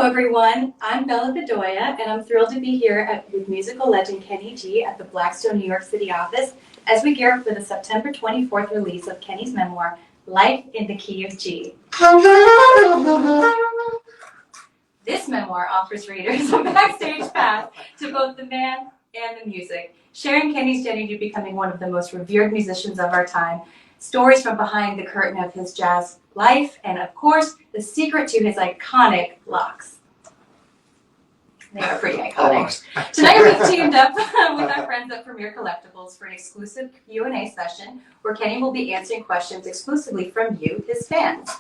everyone. I'm Bella Bedoya, and I'm thrilled to be here with musical legend kennyg at the Blackstone, New York City office as we gear up for the September 24th release of Kenny's memoir, Life in the Key of G. This memoir offers readers a backstage path to both the man and the music, sharing Kenny's journey to becoming one of the most revered musicians of our time, stories from behind the curtain of his jazz life, and of course, the secret to his iconic locks. They are pretty iconic. Tonight we've teamed up with our friends at Premier Collectibles for an exclusive Q&A session where Kenny will be answering questions exclusively from you, his fans.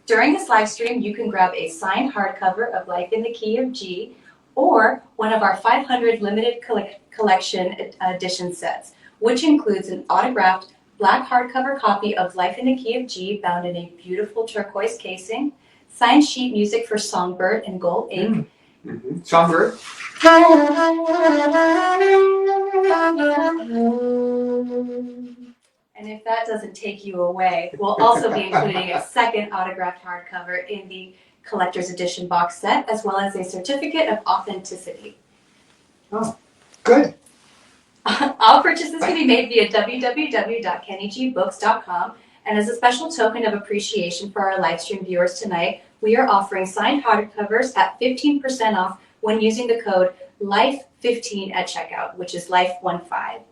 During this live stream, you can grab a signed hardcover of Life in the Key of G or one of our 500 limited collection edition sets, which includes an autographed black hardcover copy of Life in the Key of G bound in a beautiful turquoise casing, signed sheet music for Songbird in gold ink. Songbird. And if that doesn't take you away, we'll also be including a second autographed hardcover in the collector's edition box set, as well as a certificate of authenticity. Oh, good. All purchases can be made via www.kennygbooks.com, and as a special token of appreciation for our live stream viewers tonight, we are offering signed hardcovers at 15% off when using the code LIFE15 at checkout, which is LIFE15.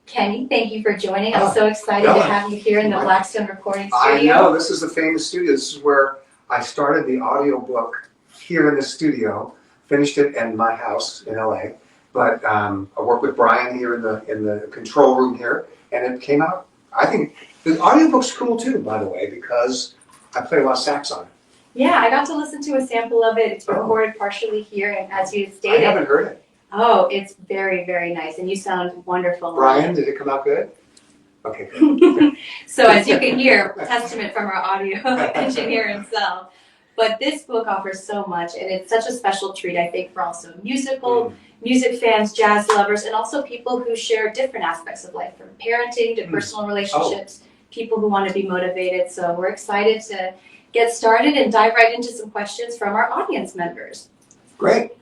Kenny, thank you for joining. I'm so excited to have you here in the Blackstone recording studio. I know, this is the famous studio. This is where I started the audiobook here in the studio, finished it in my house in LA. But I work with Brian here in the control room here, and it came out. I think the audiobook's cool too, by the way, because I play a lot of sax on it. Yeah, I got to listen to a sample of it. It's recorded partially here, and as you stated, I haven't heard it. Oh, it's very, very nice, and you sound wonderful. Brian, did it come out good? Okay, good. So as you can hear, testament from our audio engineer himself. But this book offers so much, and it's such a special treat, I think, for also music fans, jazz lovers, and also people who share different aspects of life, from parenting to personal relationships, people who want to be motivated. So we're excited to get started and dive right into some questions from our audience members. Great.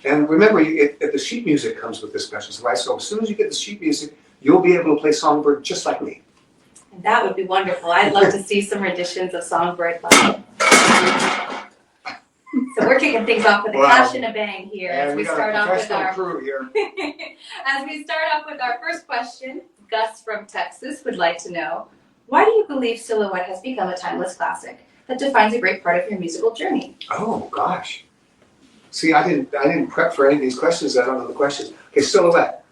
And remember, the sheet music comes with this special, right? So as soon as you get the sheet music, you'll be able to play Songbird just like me. And that would be wonderful. I'd love to see some renditions of Songbird live. So we're kicking things off with a clash and a bang here as we start off with our crew here. As we start off with our first question, Gus from Texas would like to know, why do you believe Silhouette has become a timeless classic that defines a great part of your musical journey? Oh gosh. See, I didn't prep for any of these questions. I don't know the questions. Okay, Silhouette.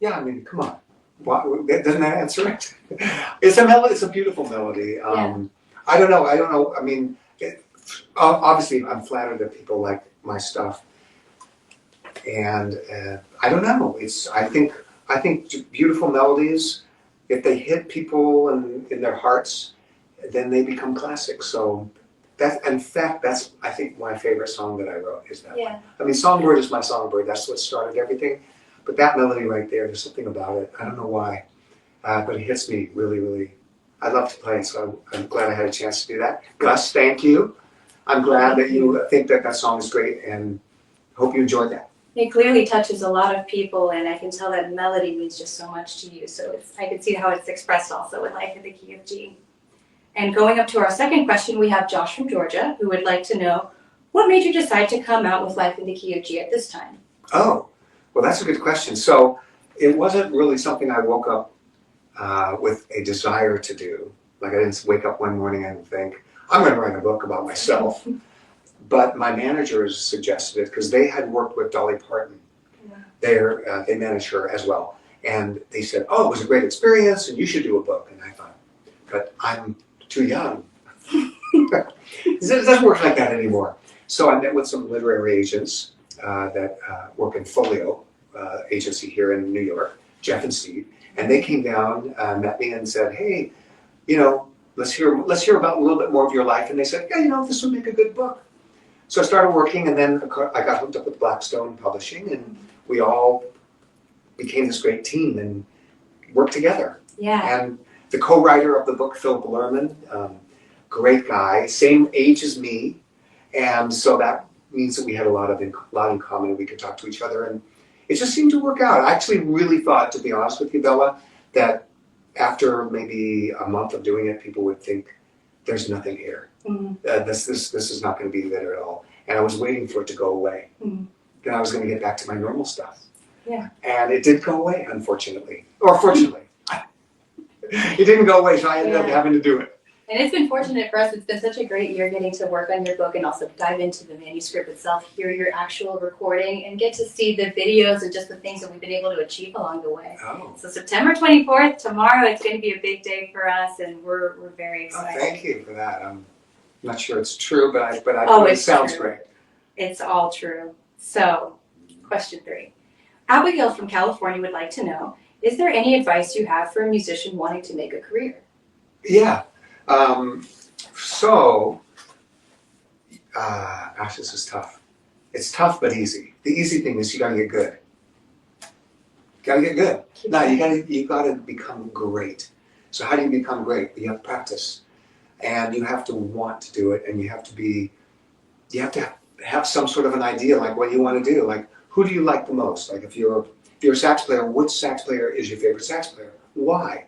Yeah, I mean, come on. Doesn't that answer it? It's a beautiful melody. I don't know. I mean, obviously, I'm flattered that people like my stuff, and I don't know. I think beautiful melodies, if they hit people in their hearts, then they become classics. So in fact, that's I think my favorite song that I wrote is that one. I mean, Songbird is my Songbird. That's what started everything. But that melody right there, there's something about it. I don't know why, but it hits me really, really. I love to play it, so I'm glad I had a chance to do that. Gus, thank you. I'm glad that you think that song is great, and hope you enjoyed that. It clearly touches a lot of people, and I can tell that melody means just so much to you. So I can see how it's expressed also in Life in the Key of G. And going up to our second question, we have Josh from Georgia, who would like to know, what made you decide to come out with Life in the Key of G at this time? Oh, well, that's a good question. So it wasn't really something I woke up with a desire to do. Like I didn't wake up one morning and think, I'm going to write a book about myself. But my managers suggested it because they had worked with Dolly Parton. They managed her as well. And they said, oh, it was a great experience and you should do a book. And I thought, but I'm too young. It doesn't work like that anymore. So I met with some literary agents that work in Folio agency here in New York, Jeff and Steve, and they came down, met me and said, hey, let's hear about a little bit more of your life. And they said, yeah, this would make a good book. So I started working, and then I got hooked up with Blackstone Publishing, and we all became this great team and worked together. Yeah. And the co-writer of the book, Philip Lerman, great guy, same age as me, and so that means that we had a lot in common. We could talk to each other, and it just seemed to work out. I actually really thought, to be honest with you, Bella, that after maybe a month of doing it, people would think there's nothing here. Mm-hmm. This is not going to be good at all. And I was waiting for it to go away. Mm-hmm. Then I was going to get back to my normal stuff. Yeah. And it did go away, unfortunately, or fortunately. It didn't go away, so I ended up having to do it. And it's been fortunate for us. It's been such a great year getting to work on your book and also dive into the manuscript itself, hear your actual recording, and get to see the videos and just the things that we've been able to achieve along the way. Oh. So September 24th, tomorrow, it's going to be a big day for us, and we're very excited. Oh, thank you for that. I'm not sure it's true, but Oh, it sounds true. great. It's all true. So, question 3. Abigail from California would like to know, is there any advice you have for a musician wanting to make a career? Yeah. Gosh, this is tough. It's tough but easy. The easy thing is you gotta get good. Gotta get good. No, you gotta become great. So how do you become great? You have to practice, and you have to want to do it, and you have to have some sort of an idea, like what you want to do. Like, who do you like the most? Like, if you're a sax player, which sax player is your favorite sax player? Why?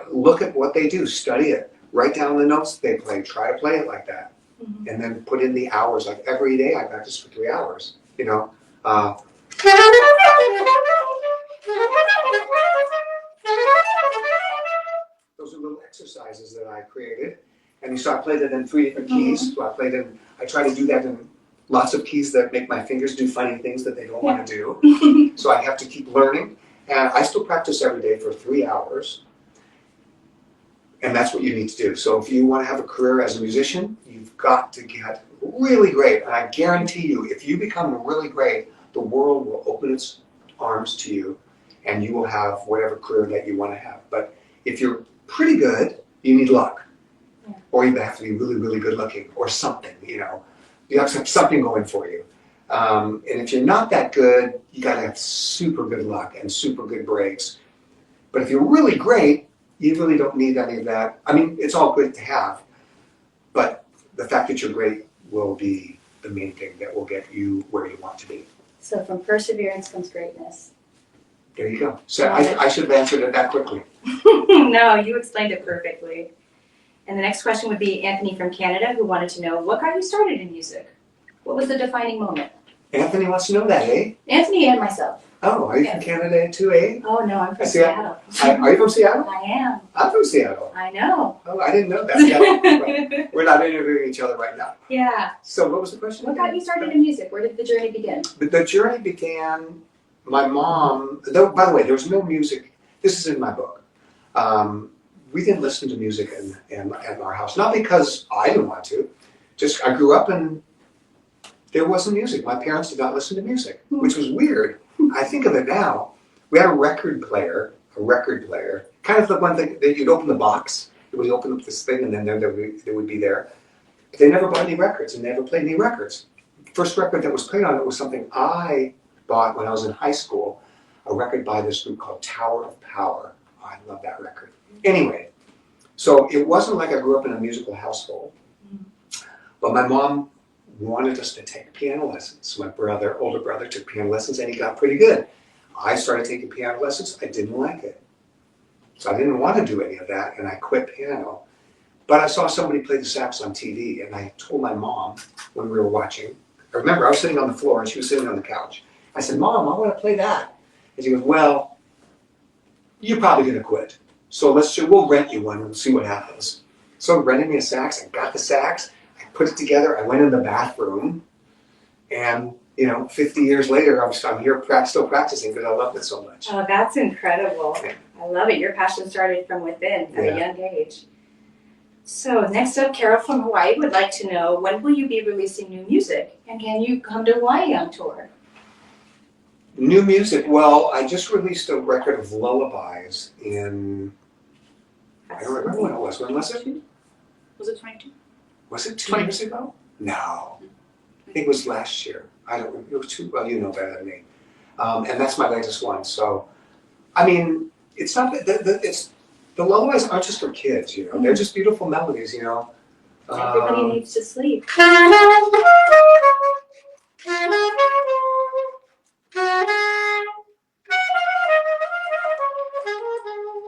Look at what they do, study it, write down the notes they play, try to play it like that, and then put in the hours. Like every day I practice for 3 hours, you know. Those are little exercises that I created, and so I played it in 3 different keys. So I try to do that in lots of keys that make my fingers do funny things that they don't want to do. So I have to keep learning, and I still practice every day for 3 hours. And that's what you need to do. So if you want to have a career as a musician, you've got to get really great. And I guarantee you, if you become really great, the world will open its arms to you, and you will have whatever career that you want to have. But if you're pretty good, you need luck. Yeah. Or you have to be really, really good looking, or something, you know. You have to have something going for you. And if you're not that good, you got to have super good luck and super good breaks. But if you're really great, you really don't need any of that. I mean, it's all good to have, but the fact that you're great will be the main thing that will get you where you want to be. So from perseverance comes greatness. There you go. So I should have answered it that quickly. No, you explained it perfectly. And the next question would be Anthony from Canada, who wanted to know, what got you started in music? What was the defining moment? Anthony wants to know that, eh? Anthony and myself. Oh, are you from Canada too, eh? Oh, no, I'm from Seattle. Are you from Seattle? I am. I'm from Seattle. I know. Oh, I didn't know that. Yeah, we're not interviewing each other right now. Yeah. So what was the question? What got you started in music? Where did the journey begin? The journey began, my mom, though, by the way, there was no music. This is in my book. We didn't listen to music in our house. Not because I didn't want to. Just I grew up and there wasn't music. My parents did not listen to music, which was weird. I think of it now. We had a record player, kind of the one thing that you'd open the box, it would open up this thing, and then they would be there. They never bought any records and never played any records. First record that was played on it was something I bought when I was in high school, a record by this group called Tower of Power. Oh, I love that record. Anyway, so it wasn't like I grew up in a musical household, but my mom wanted us to take piano lessons. My older brother took piano lessons and he got pretty good. I started taking piano lessons. I didn't like it. So I didn't want to do any of that and I quit piano. But I saw somebody play the sax on TV and I told my mom when we were watching. I remember I was sitting on the floor and she was sitting on the couch. I said, Mom, I want to play that. And she goes, well, you're probably going to quit. So we'll rent you one and see what happens. So rented me a sax. I got the sax. I put it together. I went in the bathroom. And, 50 years later, I'm here still practicing because I loved it so much. Oh, that's incredible. Yeah. I love it. Your passion started from within at a young age. So next up, Carol from Hawaii would like to know, when will you be releasing new music? And can you come to Hawaii on tour? New music. Well, I just released a record of lullabies in, I don't remember when it was. When was it? Was it 22? Was it 2 years ago? No, I think it was last year. I don't. It was too well. You know better than me. And that's my latest one. So, I mean, it's not that it's the lullabies aren't just for kids. You know, they're just beautiful melodies. You know. Everybody needs to sleep.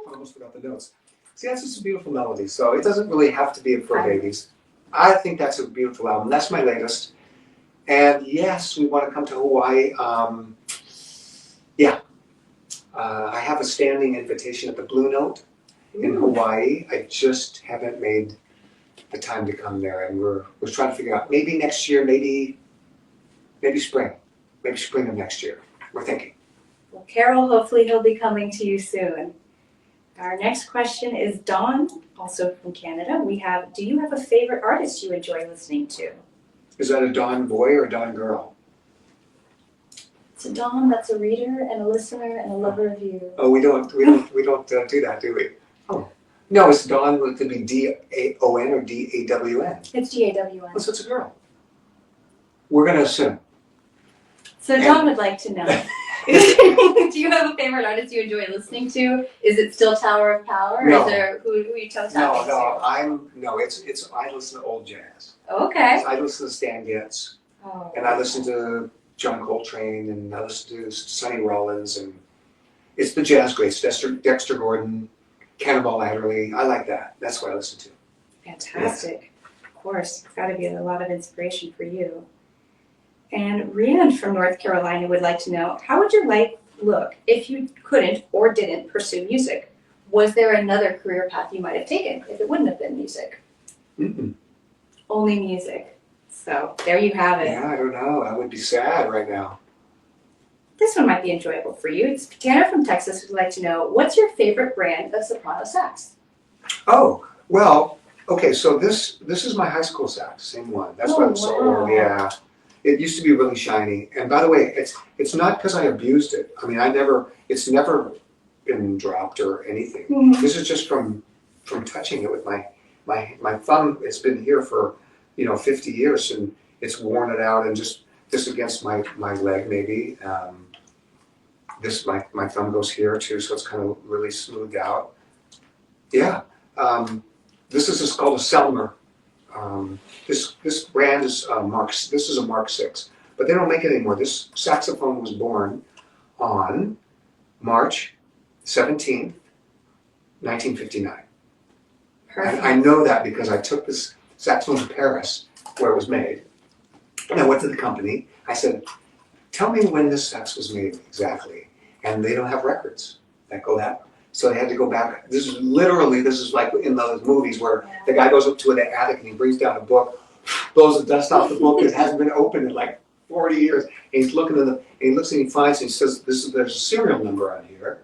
Almost forgot the notes. See, that's just a beautiful melody. So it doesn't really have to be for babies. I think that's a beautiful album. That's my latest. And yes, we want to come to Hawaii. I have a standing invitation at the Blue Note in Hawaii. I just haven't made the time to come there, and we're trying to figure out maybe next year, maybe spring of next year. We're thinking. Well, Carol, hopefully he'll be coming to you soon. Our next question is Dawn, also from Canada. We have, do you have a favorite artist you enjoy listening to? Is that a Dawn boy or a Dawn girl? It's a Dawn that's a reader and a listener and a lover of you. Oh, we don't do that, do we? Oh, no, it's Dawn. It could be D-A-O-N or D-A-W-N. It's D-A-W-N. Oh, so it's a girl. We're gonna assume. So Dawn would like to know. Do you have a favorite artist you enjoy listening to? Is it still Tower of Power? Or No. is there who you tell No, it's I listen to old jazz. Okay. I listen to Stan Getz, Oh. and I listen to John Coltrane, and I listen to Sonny Rollins, and it's the jazz greats, Dexter Gordon, Cannonball Adderley. I like that. That's what I listen to. Fantastic. Yeah. Of course. It's got to be a lot of inspiration for you. And Rhiannon from North Carolina would like to know, how would your life look if you couldn't or didn't pursue music? Was there another career path you might have taken if it wouldn't have been music? Mm-mm. Only music. So there you have it. Yeah, I don't know. I would be sad right now. This one might be enjoyable for you. It's Tanner from Texas would like to know, what's your favorite brand of soprano sax? Oh, well, okay, so this is my high school sax, same one. That's what I'm so old, yeah. It used to be really shiny. And by the way, it's not because I abused it. I mean, it's never been dropped or anything. Mm-hmm. This is just from touching it with my thumb. It's been here for, 50 years, and it's worn it out, and just against my leg maybe. This my thumb goes here too, so it's kind of really smoothed out. Yeah. This is just called a Selmer. This brand is This is a Mark 6, but they don't make it anymore. This saxophone was born on March 17th, 1959. Perfect. And I know that because I took this saxophone to Paris, where it was made, and I went to the company. I said, "Tell me when this sax was made exactly," and they don't have records that go that. So they had to go back. This is like in those movies where the guy goes up to the attic and he brings down a book, blows the dust off the book. It hasn't been opened in like 40 years. And he's looking and he looks and he finds and he says, there's a serial number on here.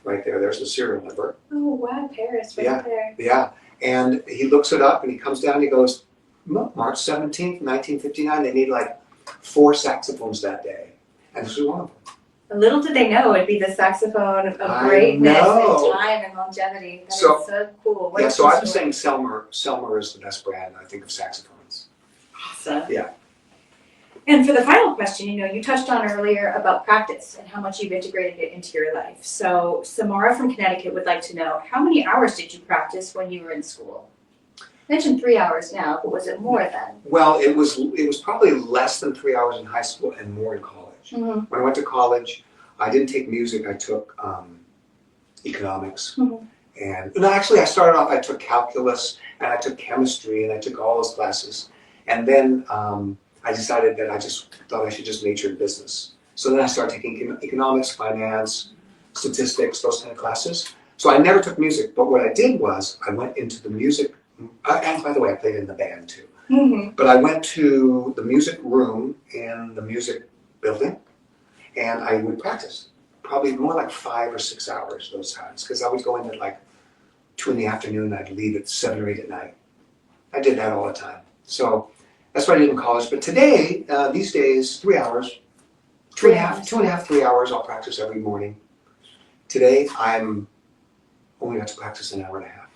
Right there, there's the serial number. Oh, wow, Paris, right there. Yeah, and he looks it up and he comes down and he goes, March 17th, 1959, they need like 4 saxophones that day. And this was one of them. Little did they know it'd be the saxophone of greatness and time and longevity. That is so cool. So I'm saying Selmer is the best brand, I think, of saxophones. Awesome. Yeah. And for the final question, you touched on earlier about practice and how much you've integrated it into your life. So Samara from Connecticut would like to know, how many hours did you practice when you were in school? You mentioned 3 hours now, but was it more then? Well, it was probably less than 3 hours in high school and more in college. Mm-hmm. When I went to college, I didn't take music. I took economics. Mm-hmm. And actually, I started off, I took calculus, and I took chemistry, and I took all those classes. And then I decided that I just thought I should just major in business. So then I started taking economics, finance, statistics, those kind of classes. So I never took music, but what I did was I went into the music, and by the way, I played in the band too. Mm-hmm. But I went to the music room in the music building, and I would practice probably more like 5 or 6 hours those times, because I would go in at like 2 in the afternoon, I'd leave at 7 or 8 at night. I did that all the time. So that's what I did in college. But today, these days, 3 hours, 2.5, 3 hours, I'll practice every morning. Today, I'm only got to practice an hour and a half.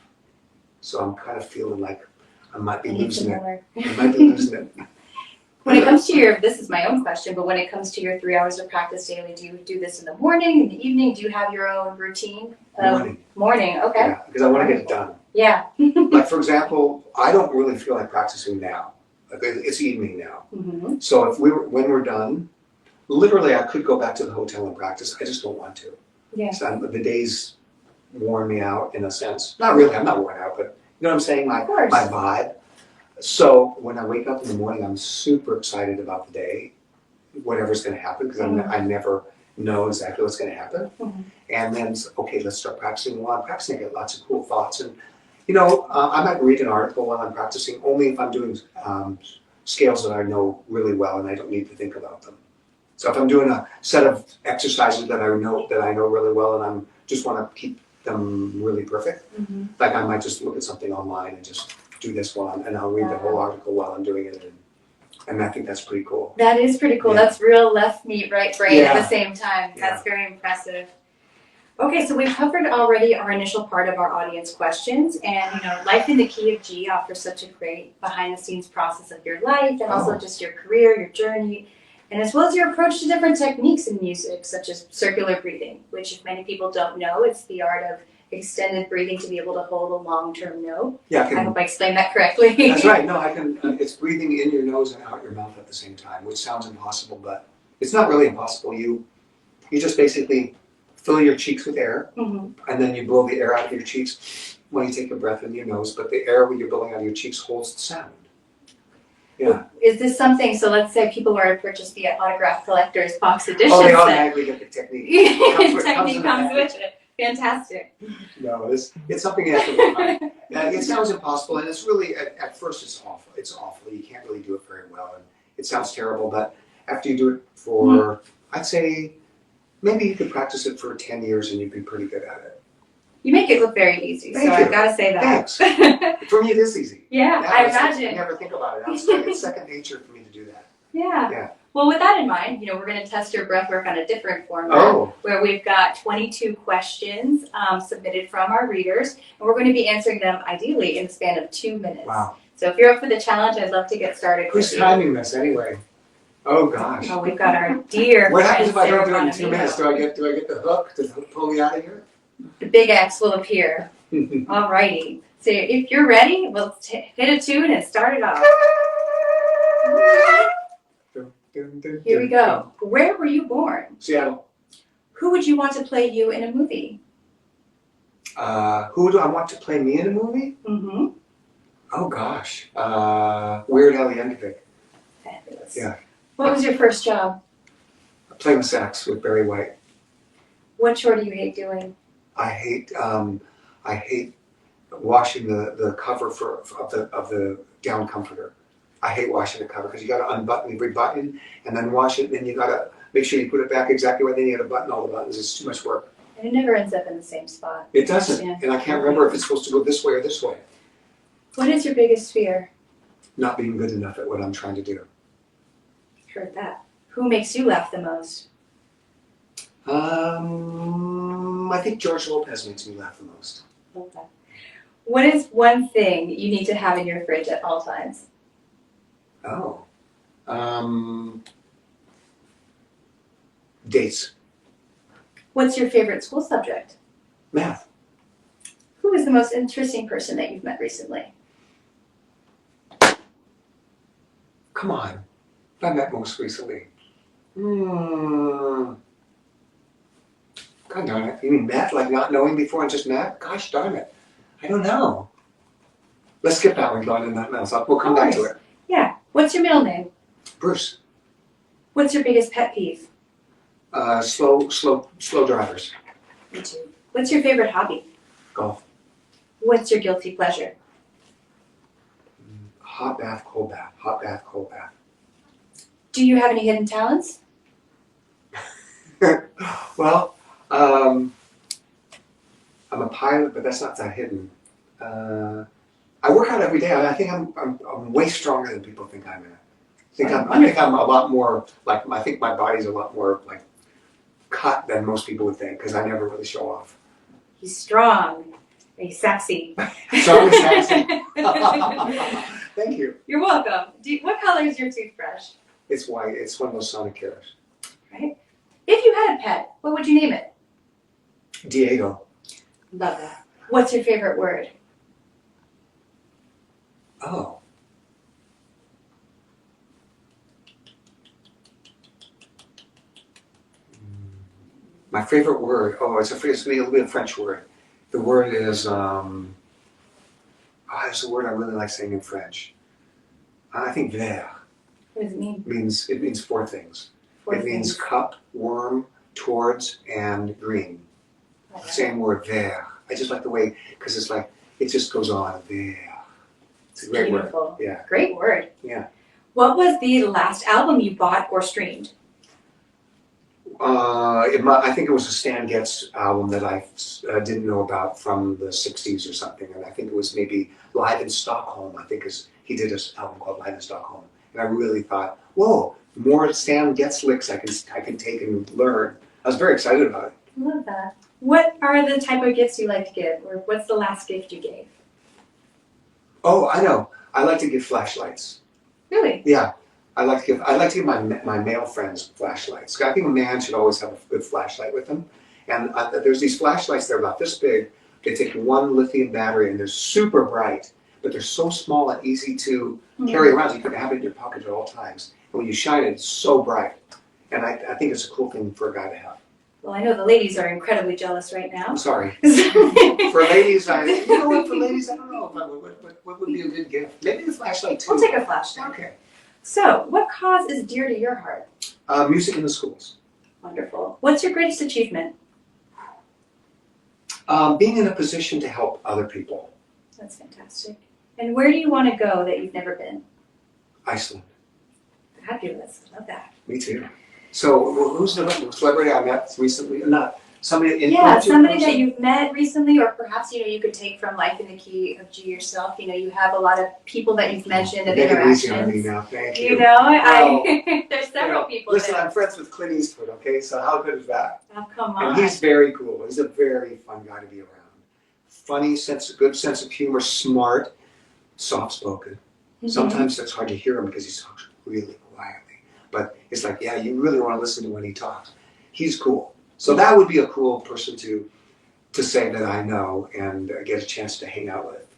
So I'm kind of feeling like I might be I need losing some it. more. I might be losing it. When it comes to your, this is my own question, but when it comes to your 3 hours of practice daily, do you do this in the morning, in the evening? Do you have your own routine? Morning. Morning, okay. Yeah, because I want to get it done. Yeah. Like, for example, I don't really feel like practicing now. Like, it's evening now. Mm-hmm. So when we're done, literally I could go back to the hotel and practice. I just don't want to. Yeah. So the days worn me out in a sense. Not really, I'm not worn out, but you know what I'm saying? My Of course. vibe. So when I wake up in the morning, I'm super excited about the day, whatever's going to happen, because I never know exactly what's going to happen. Mhm. And then, okay, let's start practicing. While I'm practicing, I get lots of cool thoughts. And, you know, I might read an article while I'm practicing, only if I'm doing scales that I know really well and I don't need to think about them. So if I'm doing a set of exercises that I know really well and I just want to keep them really perfect, Mm-hmm. like I might just look at something online and just do this and I'll read the whole article while I'm doing it, and I think that's pretty cool. That is pretty cool. Yeah. That's real left meat, right brain at Yeah. the same time. Yeah. That's very impressive. Okay, so we've covered already our initial part of our audience questions, and you know, Life in the Key of G offers such a great behind-the-scenes process of your life, and also just your career, your journey, and as well as your approach to different techniques in music, such as circular breathing, which, if many people don't know, it's the art of extended breathing to be able to hold a long-term note. Yeah, I hope I explained that correctly. That's right. No, I can. It's breathing in your nose and out your mouth at the same time, which sounds impossible, but it's not really impossible. You just basically fill your cheeks with air, Mm-hmm. and then you blow the air out of your cheeks when you take a breath in your nose. But the air when you're blowing out of your cheeks holds the sound. Yeah. Is this something? So let's say people were to purchase the autograph collector's box edition Oh, they set. automatically get the technique. Technique comes with it. Fantastic. No, it's something you have to work on. It sounds impossible, and it's really at first it's awful. It's awful. You can't really do it very well, and it sounds terrible. But after you do it for, I'd say, maybe you could practice it for 10 years, and you'd be pretty good at it. You make it look very easy, Thank so you. I've got to say that. Thanks. For me, it is easy. Yeah, I imagine. I never think about it. It's second nature for me to do that. Yeah. Yeah. Well, with that in mind, you know, we're going to test your breath work on a different format, where we've got 22 questions submitted from our readers, and we're going to be answering them ideally in the span of 2 minutes. Wow. So if you're up for the challenge, I'd love to get started. Who's timing this anyway? Oh gosh. Oh, we've got our dear What happens if I friend, don't do it in Sarah 2 minutes? Do I get the hook? Does the hook pull me out of here? The big X will appear. Alrighty. So if you're ready, we'll hit a tune and start it off. Here we go. Where were you born? Seattle. Who would you want to play you in a movie? Who do I want to play me in a movie? Mm-hmm. Oh gosh. Weird Al Yankovic. Fabulous. Yeah. What was your first job? Playing the sax with Barry White. What chore do you hate doing? I hate washing the cover of the down comforter. I hate washing the cover because you got to unbutton every button and then wash it, and then you got to make sure you put it back exactly where. Then you got to button all the buttons. It's too much work. And it never ends up in the same spot. It doesn't, Yeah. and I can't remember if it's supposed to go this way or this way. What is your biggest fear? Not being good enough at what I'm trying to do. Heard that. Who makes you laugh the most? I think George Lopez makes me laugh the most. Love that. What is one thing you need to have in your fridge at all times? Oh. Dates. What's your favorite school subject? Math. Who is the most interesting person that you've met recently? Come on. I met most recently. God darn it. You mean met? Like not knowing before and just met? Gosh darn it. I don't know. Let's skip that one, Glenn, and nothing else. We'll come back to it. Yeah. What's your middle name? Bruce. What's your biggest pet peeve? Slow drivers. Me too. What's your favorite hobby? Golf. What's your guilty pleasure? Hot bath, cold bath. Hot bath, cold bath. Do you have any hidden talents? Well, I'm a pilot, but that's not that hidden. I work out every day. I think I'm way stronger than people think I'm at. I think I'm a lot more like, I think my body's a lot more like cut than most people would think because I never really show off. He's strong. Very sexy. So sexy. Thank you. You're welcome. What color is your toothbrush? It's white. It's one of those Sonic Cares. Right. If you had a pet, what would you name it? Diego. Love that. What's your favorite word? Oh. My favorite word. Oh, it's going to be a French word. The word is. It's a word I really like saying in French. I think vert. What does it mean? It means four things. Four It means things. cup, worm, towards, and green. Same word, vert. I just like the way, because it's like, it just goes on, vert. It's a great Beautiful. word. Yeah. Great word. Yeah. What was the last album you bought or streamed? I think it was a Stan Getz album that I didn't know about from the 60s or something. And I think it was maybe Live in Stockholm. I think he did an album called Live in Stockholm. And I really thought, whoa, more Stan Getz licks I can take and learn. I was very excited about it. I love that. What are the type of gifts you like to give? Or what's the last gift you gave? Oh, I know. I like to give flashlights. Really? Yeah. I like to give my male friends flashlights. I think a man should always have a good flashlight with him. And there's these flashlights, they're about this big. They take one lithium battery and they're super bright, but they're so small and easy to carry around. So you can have it in your pocket at all times. And when you shine it, it's so bright. And I think it's a cool thing for a guy to have. Well, I know the ladies are incredibly jealous right now. I'm sorry. For ladies, I don't know what would be a good gift. Maybe the flashlight too. We'll take a flashlight. Okay. So, what cause is dear to your heart? Music in the schools. Wonderful. What's your greatest achievement? Being in a position to help other people. That's fantastic. And where do you want to go that you've never been? Iceland. Fabulous. I love that. Me too. So, who's the celebrity I met recently? Not somebody in somebody that you've met recently, or perhaps you could take from Life in the Key of G yourself. You have a lot of people that you've mentioned and Make it easy on me interactions. now. Thank you. There's several people. Listen, there. I'm friends with Clint Eastwood. Okay, so how good is that? Oh, come on. And he's very cool. He's a very fun guy to be around. Funny good sense of humor, smart, soft-spoken. Sometimes it's hard to hear him because he talks really quietly. But it's like, yeah, you really want to listen to when he talks. He's cool. So that would be a cool person to say that I know and get a chance to hang out with.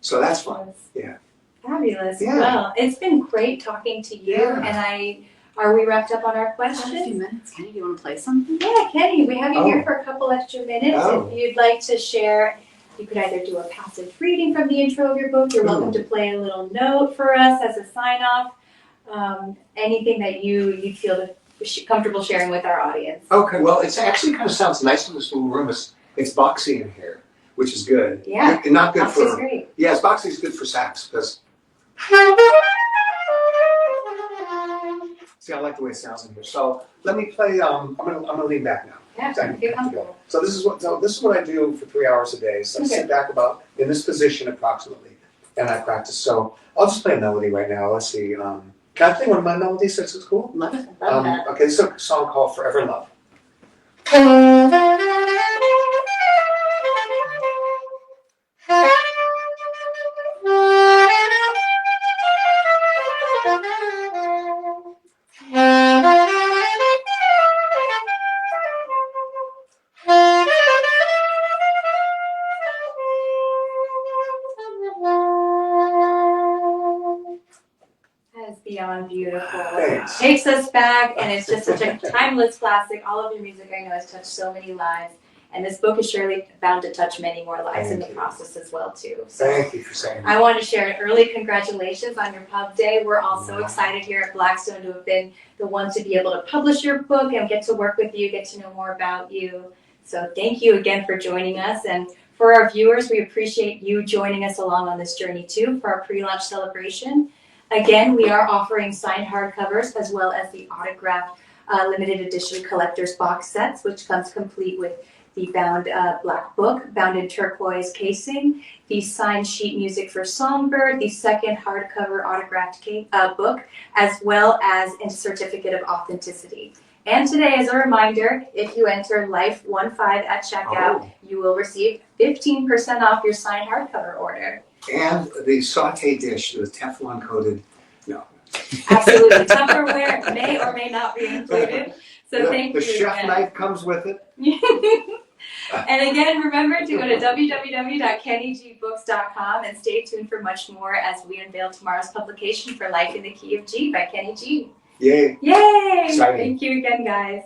So that's fun. Yeah. Fabulous. Yeah. Well, it's been great talking to you. Yeah. And are we wrapped up on our questions? A few minutes. Kenny, do you want to play something? Yeah, Kenny, we have you here for a couple extra minutes. Oh. If you'd like to share, you could either do a passive reading from the intro of your book. You're welcome to play a little note for us as a sign-off. Anything that you'd feel comfortable sharing with our audience. Okay, well, it actually kind of sounds nice in this little room. It's boxy in here, which is good. Yeah. Not good Boxy's for... great. Yes, boxy is good for sax, because... See, I like the way it sounds in here. So let me play. I'm gonna lean back now. Yeah, So I can feel get comfortable. So this is what I do for 3 hours a day. So I sit back about in this position approximately, and I practice. So I'll just play a melody right now. Let's see. Can I play one of my melodies? That's cool. Love it. Okay, this is a song called "Forever Love." That is beyond beautiful. Thanks. Takes us back, and it's just such a timeless classic. All of your music, I know, has touched so many lives, and this book is surely bound to touch many more lives in the process as well, too. So Thank you for saying that. I want to share an early congratulations on your pub day. We're all so excited here at Blackstone to have been the ones to be able to publish your book and get to work with you, get to know more about you. So thank you again for joining us. And for our viewers, we appreciate you joining us along on this journey too for our pre-launch celebration. Again, we are offering signed hardcovers as well as the autographed limited edition collector's box sets, which comes complete with the bound black book, bound in turquoise casing, the signed sheet music for Songbird, the second hardcover autographed book, as well as a certificate of authenticity. And today, as a reminder, if you enter Life15 at checkout, you will receive 15% off your signed hardcover order. And the saute dish, the Teflon coated. No. Absolutely. Tupperware may or may not be included. So thank you. The chef again. knife comes with it. And again, remember to go to www.kennygbooks.com and stay tuned for much more as we unveil tomorrow's publication for Life in the Key of G by Kenny G. Yay. Yay! Exciting. Thank you again, guys.